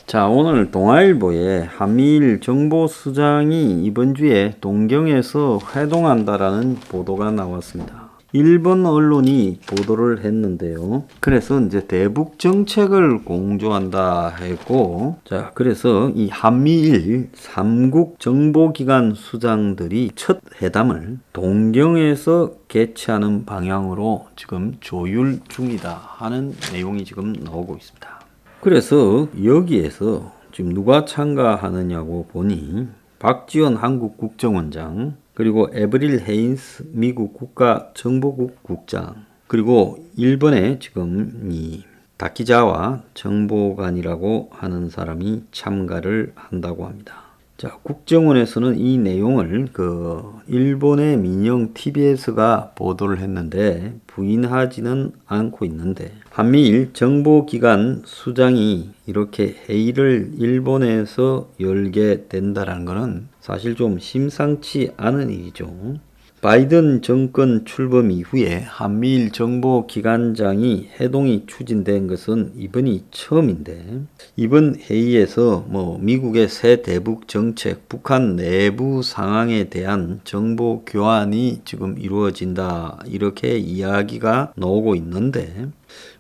자, 오늘 동아일보에 한미일 정보수장이 이번 주에 동경에서 회동한다라는 보도가 나왔습니다. 일본 언론이 보도를 했는데요. 그래서 이제 대북 정책을 공조한다 했고, 자, 그래서 이 한미일 3국 정보기관 수장들이 첫 회담을 동경에서 개최하는 방향으로 지금 조율 중이다 하는 내용이 지금 나오고 있습니다. 그래서 여기에서 지금 누가 참가하느냐고 보니 박지원 한국 국정원장, 그리고 에브릴 헤인스 미국 국가정보국 국장, 그리고 일본의 지금 이 다키자와 정보관이라고 하는 사람이 참가를 한다고 합니다. 자, 국정원에서는 이 내용을 일본의 민영 TBS가 보도를 했는데 부인하지는 않고 있는데, 한미일 정보기관 수장이 이렇게 회의를 일본에서 열게 된다는 것은 사실 좀 심상치 않은 일이죠. 바이든 정권 출범 이후에 한미일 정보기관장이 회동이 추진된 것은 이번이 처음인데, 이번 회의에서 미국의 새 대북 정책, 북한 내부 상황에 대한 정보 교환이 지금 이루어진다, 이렇게 이야기가 나오고 있는데,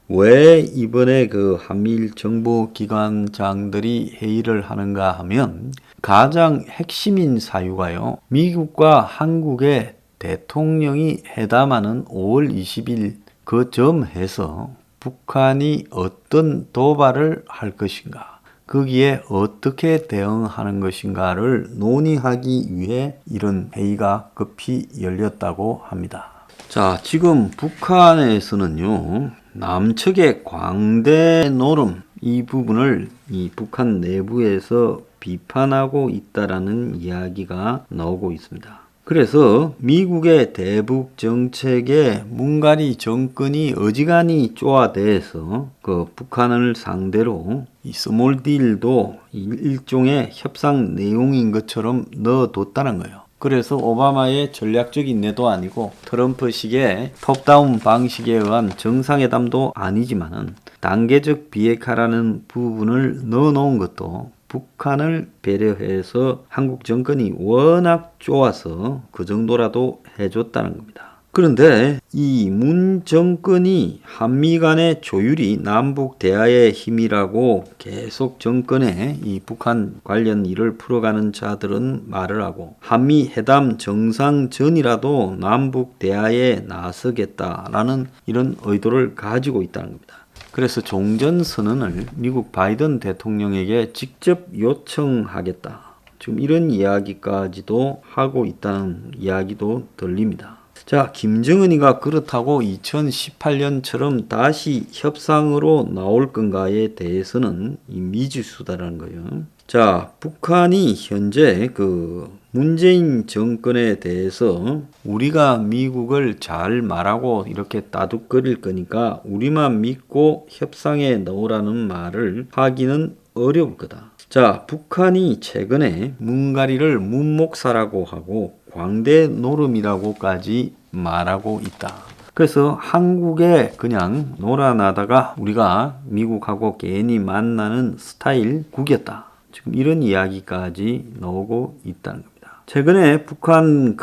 왜 이번에 한미일 정보기관장들이 회의를 하는가 하면 가장 핵심인 사유가요, 미국과 한국의 대통령이 회담하는 5월 20일 그 점에서 북한이 어떤 도발을 할 것인가, 거기에 어떻게 대응하는 것인가를 논의하기 위해 이런 회의가 급히 열렸다고 합니다. 자, 지금 북한에서는요, 남측의 광대 노름, 이 부분을 이 북한 내부에서 비판하고 있다라는 이야기가 나오고 있습니다. 그래서 미국의 대북 정책에 문가리 정권이 어지간히 쪼아대서 북한을 상대로 이 스몰 딜도 일종의 협상 내용인 것처럼 넣어뒀다는 거예요. 그래서 오바마의 전략적인 내도 아니고 트럼프식의 톱다운 방식에 의한 정상회담도 아니지만은 단계적 비핵화라는 부분을 넣어놓은 것도 북한을 배려해서 한국 정권이 워낙 좋아서 그 정도라도 해줬다는 겁니다. 그런데 이 문 정권이 한미 간의 조율이 남북 대화의 힘이라고 계속 정권에 이 북한 관련 일을 풀어가는 자들은 말을 하고, 한미 회담 정상 전이라도 남북 대화에 나서겠다라는 이런 의도를 가지고 있다는 겁니다. 그래서 종전선언을 미국 바이든 대통령에게 직접 요청하겠다, 지금 이런 이야기까지도 하고 있다는 이야기도 들립니다. 자, 김정은이가 그렇다고 2018년처럼 다시 협상으로 나올 건가에 대해서는 미지수다라는 거예요. 자, 북한이 현재 문재인 정권에 대해서 우리가 미국을 잘 말하고 이렇게 따둑거릴 거니까 우리만 믿고 협상에 넣으라는 말을 하기는 어려울 거다. 자, 북한이 최근에 문가리를 문목사라고 하고 광대 노름이라고까지 말하고 있다. 그래서 한국에 그냥 놀아나다가 우리가 미국하고 괜히 만나는 스타일 국이었다, 지금 이런 이야기까지 나오고 있다는 겁니다. 최근에 북한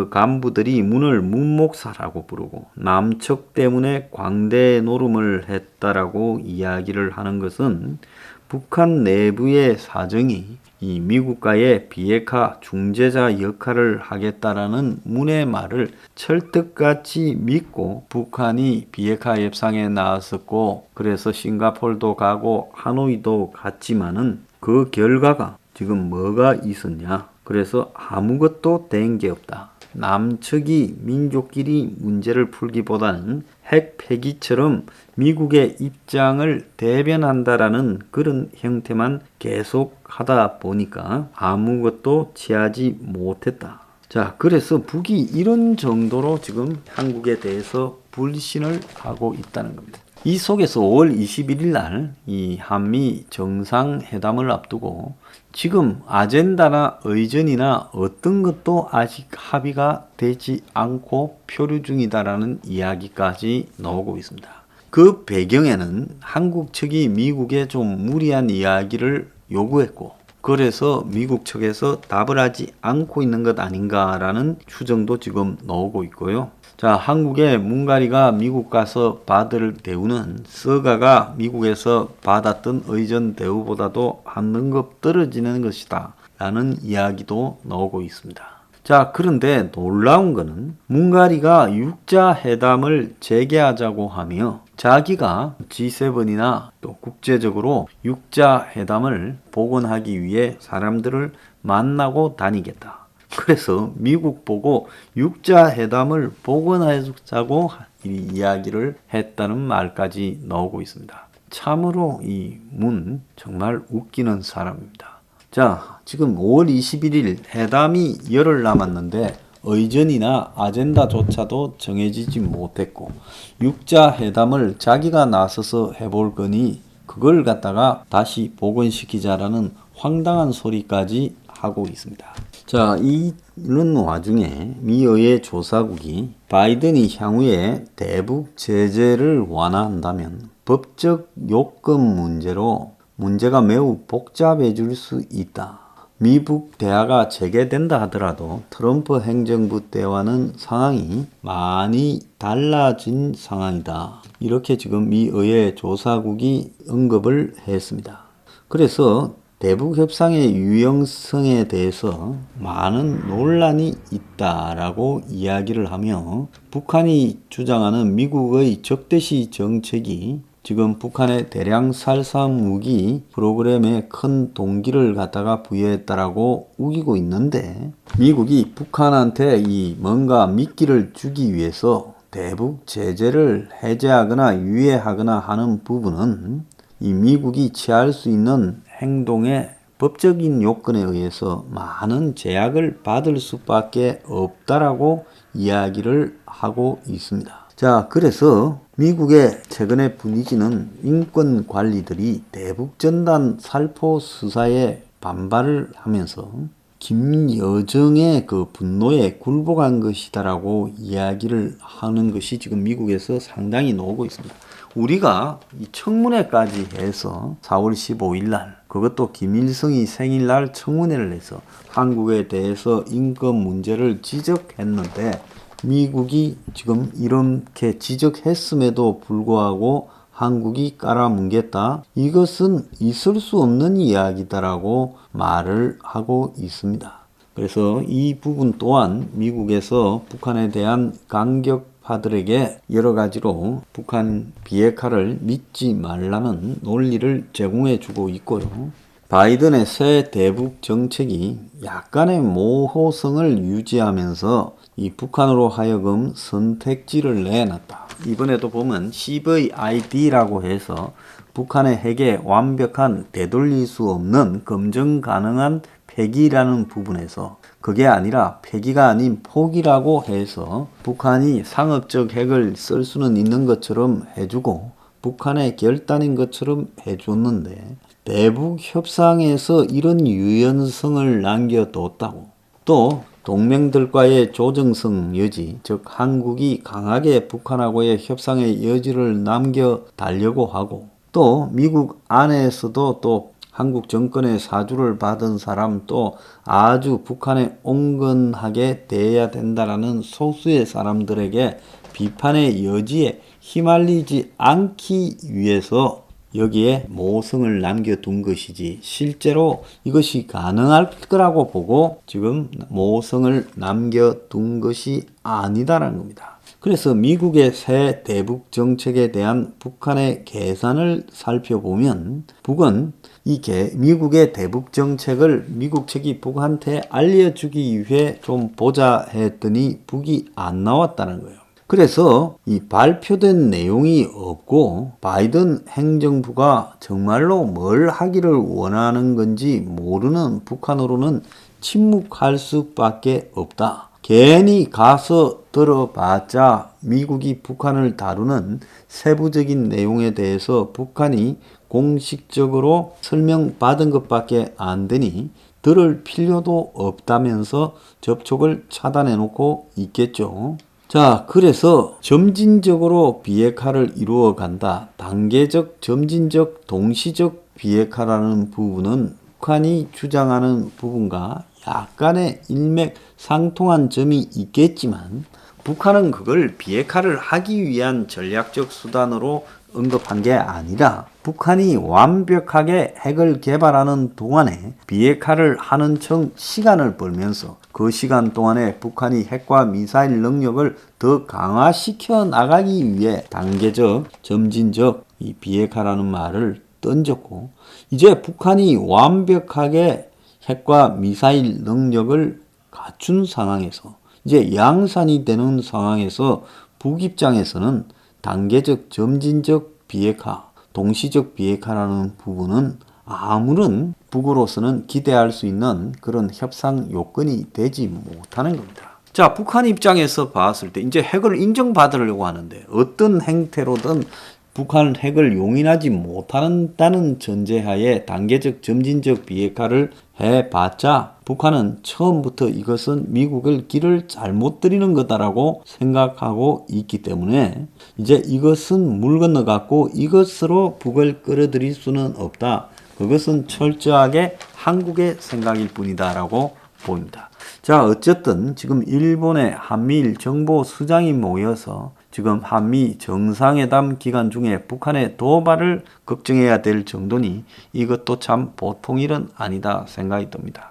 간부들이 문을 문목사라고 부르고 남측 때문에 광대 노름을 했다라고 이야기를 하는 것은 북한 내부의 사정이 이 미국과의 비핵화 중재자 역할을 하겠다라는 문의 말을 철떡같이 믿고 북한이 비핵화 협상에 나왔었고, 그래서 싱가포르도 가고 하노이도 갔지만은 그 결과가 지금 뭐가 있었냐? 그래서 아무것도 된 게 없다. 남측이 민족끼리 문제를 풀기보다는 핵 폐기처럼 미국의 입장을 대변한다라는 그런 형태만 계속 하다 보니까 아무것도 취하지 못했다. 자, 그래서 북이 이런 정도로 지금 한국에 대해서 불신을 하고 있다는 겁니다. 이 속에서 5월 21일 날 이 한미 정상회담을 앞두고 지금 아젠다나 의전이나 어떤 것도 아직 합의가 되지 않고 표류 중이다라는 이야기까지 나오고 있습니다. 그 배경에는 한국 측이 미국에 좀 무리한 이야기를 요구했고, 그래서 미국 측에서 답을 하지 않고 있는 것 아닌가라는 추정도 지금 나오고 있고요. 자, 한국의 문가리가 미국 가서 받을 대우는 서가가 미국에서 받았던 의전 대우보다도 한 등급 떨어지는 것이다 라는 이야기도 나오고 있습니다. 자, 그런데 놀라운 거는 문가리가 육자 회담을 재개하자고 하며 자기가 G7이나 또 국제적으로 육자 회담을 복원하기 위해 사람들을 만나고 다니겠다. 그래서 미국 보고 육자 회담을 복원하자고 이야기를 했다는 말까지 나오고 있습니다. 참으로 이 문 정말 웃기는 사람입니다. 자, 지금 5월 21일 회담이 열흘 남았는데 의전이나 아젠다조차도 정해지지 못했고 육자 회담을 자기가 나서서 해볼 거니 그걸 갖다가 다시 복원시키자라는 황당한 소리까지 하고 있습니다. 자, 이런 와중에 미 의회 조사국이 바이든이 향후에 대북 제재를 완화한다면 법적 요건 문제가 매우 복잡해질 수 있다. 미북 대화가 재개된다 하더라도 트럼프 행정부 때와는 상황이 많이 달라진 상황이다. 이렇게 지금 미 의회 조사국이 언급을 했습니다. 그래서 대북 협상의 유용성에 대해서 많은 논란이 있다라고 이야기를 하며 북한이 주장하는 미국의 적대시 정책이 지금 북한의 대량 살상 무기 프로그램에 큰 동기를 갖다가 부여했다라고 우기고 있는데 미국이 북한한테 이 뭔가 미끼를 주기 위해서 대북 제재를 해제하거나 유예하거나 하는 부분은 이 미국이 취할 수 있는 행동의 법적인 요건에 의해서 많은 제약을 받을 수밖에 없다라고 이야기를 하고 있습니다. 자, 그래서 미국의 최근의 분위기는 인권 관리들이 대북전단 살포 수사에 반발을 하면서 김여정의 그 분노에 굴복한 것이다라고 이야기를 하는 것이 지금 미국에서 상당히 나오고 있습니다. 우리가 이 청문회까지 해서 4월 15일 날 그것도 김일성이 생일날 청문회를 해서 한국에 대해서 인권 문제를 지적했는데 미국이 지금 이렇게 지적했음에도 불구하고 한국이 깔아뭉갰다. 이것은 있을 수 없는 이야기다라고 말을 하고 있습니다. 그래서 이 부분 또한 미국에서 북한에 대한 강격파들에게 여러 가지로 북한 비핵화를 믿지 말라는 논리를 제공해 주고 있고요. 바이든의 새 대북 정책이 약간의 모호성을 유지하면서 이 북한으로 하여금 선택지를 내놨다. 이번에도 보면 CVID라고 해서 북한의 핵에 완벽한 되돌릴 수 없는 검증 가능한 폐기라는 부분에서 그게 아니라 폐기가 아닌 포기라고 해서 북한이 상업적 핵을 쓸 수는 있는 것처럼 해주고 북한의 결단인 것처럼 해줬는데 대북 협상에서 이런 유연성을 남겨뒀다고 또 동맹들과의 조정성 여지, 즉 한국이 강하게 북한하고의 협상의 여지를 남겨달려고 하고 또 미국 안에서도 또 한국 정권의 사주를 받은 사람 또 아주 북한에 온건하게 대해야 된다라는 소수의 사람들에게 비판의 여지에 휘말리지 않기 위해서 여기에 모성을 남겨둔 것이지 실제로 이것이 가능할 거라고 보고 지금 모성을 남겨둔 것이 아니다라는 겁니다. 그래서 미국의 새 대북 정책에 대한 북한의 계산을 살펴보면 북은 미국의 대북 정책을 미국 측이 북한테 알려주기 위해 좀 보자 했더니 북이 안 나왔다는 거예요. 그래서 이 발표된 내용이 없고 바이든 행정부가 정말로 뭘 하기를 원하는 건지 모르는 북한으로는 침묵할 수밖에 없다. 괜히 가서 들어봤자 미국이 북한을 다루는 세부적인 내용에 대해서 북한이 공식적으로 설명받은 것밖에 안 되니 들을 필요도 없다면서 접촉을 차단해 놓고 있겠죠. 자, 그래서 점진적으로 비핵화를 이루어 간다. 단계적, 점진적, 동시적 비핵화라는 부분은 북한이 주장하는 부분과 약간의 일맥상통한 점이 있겠지만 북한은 그걸 비핵화를 하기 위한 전략적 수단으로 언급한 게 아니라 북한이 완벽하게 핵을 개발하는 동안에 비핵화를 하는 척 시간을 벌면서 그 시간 동안에 북한이 핵과 미사일 능력을 더 강화시켜 나가기 위해 단계적, 점진적 이 비핵화라는 말을 던졌고, 이제 북한이 완벽하게 핵과 미사일 능력을 갖춘 상황에서 이제 양산이 되는 상황에서 북 입장에서는 단계적 점진적 비핵화, 동시적 비핵화라는 부분은 아무런 북으로서는 기대할 수 있는 그런 협상 요건이 되지 못하는 겁니다. 자, 북한 입장에서 봤을 때 이제 핵을 인정받으려고 하는데 어떤 행태로든 북한 핵을 용인하지 못한다는 전제하에 단계적 점진적 비핵화를 해봤자 북한은 처음부터 이것은 미국을 길을 잘못 들이는 거다라고 생각하고 있기 때문에 이제 이것은 물 건너갔고 이것으로 북을 끌어들일 수는 없다. 그것은 철저하게 한국의 생각일 뿐이다라고 보입니다. 자, 어쨌든 지금 일본의 한미일 정보수장이 모여서 지금 한미 정상회담 기간 중에 북한의 도발을 걱정해야 될 정도니 이것도 참 보통 일은 아니다 생각이 듭니다.